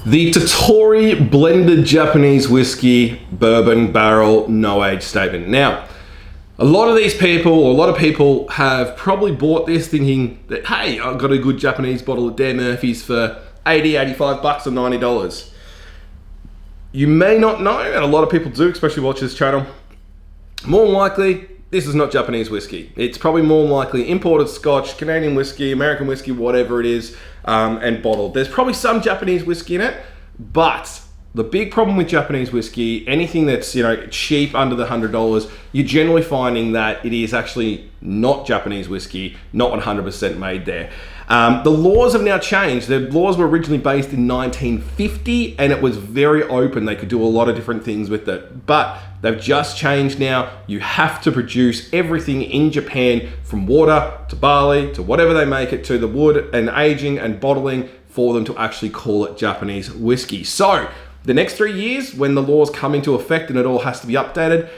The Tottori blended Japanese whiskey, bourbon barrel, no age statement. Now, a lot of people have probably bought this thinking that, hey, I've got a good Japanese bottle of Dan Murphy's for 80, 85 bucks or $90. You may not know, and a lot of people do, especially watch this channel, more than likely, this is not Japanese whiskey. It's probably more than likely imported Scotch, Canadian whiskey, American whiskey, whatever it is, and bottled. There's probably some Japanese whiskey in it, but the big problem with Japanese whiskey, anything that's cheap under the $100, you're generally finding that it is actually not Japanese whiskey, not 100% made there. The laws have now changed. The laws were originally based in 1950 and it was very open. They could do a lot of different things with it, but they've just changed now. You have to produce everything in Japan, from water to barley to whatever they make it to, the wood and aging and bottling, for them to actually call it Japanese whiskey. So the next 3 years, when the laws come into effect and it all has to be updated,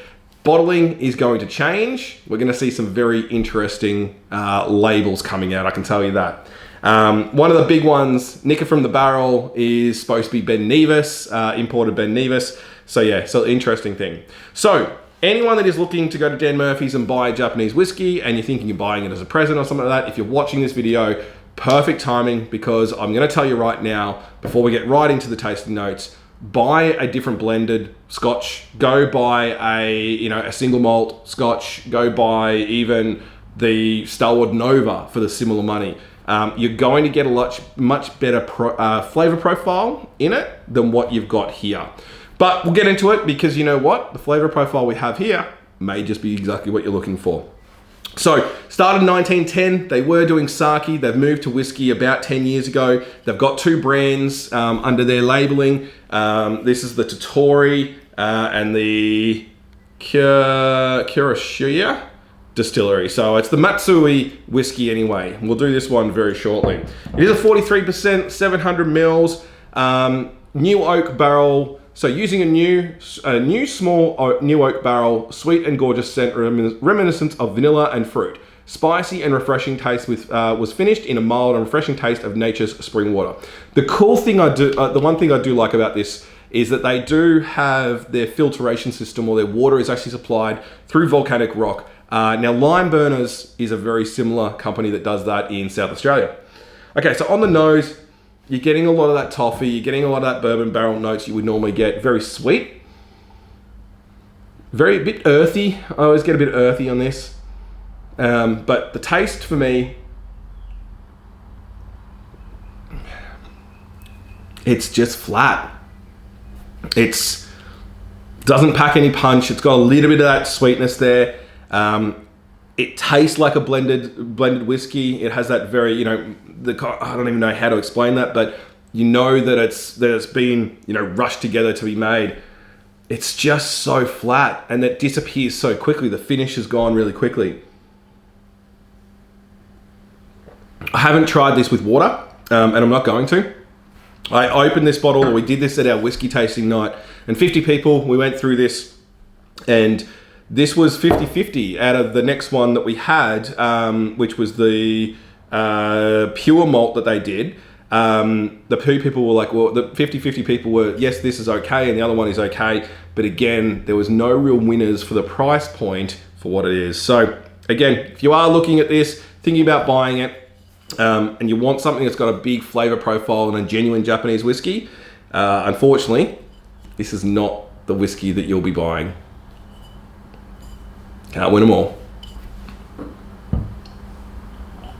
bottling is going to change. We're going to see some very interesting labels coming out, I can tell you that. One of the big ones, Nicker from the Barrel, is supposed to be Ben Nevis, imported Ben Nevis. So yeah, so interesting thing. So anyone that is looking to go to Dan Murphy's and buy Japanese whiskey, and you're thinking you're buying it as a present or something like that, if you're watching this video, perfect timing, because I'm going to tell you right now, before we get right into the tasting notes, buy a different blended Scotch. Go buy a single malt Scotch. Go buy even the Starward Nova for the similar money. You're going to get a much better flavor profile in it than what you've got here. But we'll get into it, because you know what? The flavor profile we have here may just be exactly what you're looking for. So, started in 1910, they were doing sake. They've moved to whiskey about 10 years ago. They've got two brands under their labeling. This is the Tottori and the Kurayoshi Distillery. So it's the Matsui Whisky anyway. We'll do this one very shortly. It is a 43%, 700 mils, new oak barrel. So using a new small new oak barrel, sweet and gorgeous scent reminiscent of vanilla and fruit. Spicy and refreshing taste was finished in a mild and refreshing taste of nature's spring water. The cool thing the one thing I do like about this is that they do have their filtration system, or their water is actually supplied through volcanic rock. Now Lime Burners is a very similar company that does that in South Australia. Okay, so on the nose, you're getting a lot of that toffee, you're getting a lot of that bourbon barrel notes you would normally get. Very sweet. Very bit earthy. I always get a bit earthy on this. But the taste for me, it's just flat. It doesn't pack any punch. It's got a little bit of that sweetness there. It tastes like a blended whiskey. It has that very, I don't even know how to explain that, but you know that it's been, rushed together to be made. It's just so flat, and it disappears so quickly. The finish is gone really quickly. I haven't tried this with water, and I'm not going to. I opened this bottle, we did this at our whiskey tasting night, and 50 people, we went through this, and this was 50-50 out of the next one that we had, which was the pure malt that they did. The two people were like, well, the 50-50 people were, yes, this is okay, and the other one is okay. But again, there was no real winners for the price point for what it is. So again, if you are looking at this, thinking about buying it, and you want something that's got a big flavor profile and a genuine Japanese whiskey, unfortunately, this is not the whiskey that you'll be buying. Can't win them all.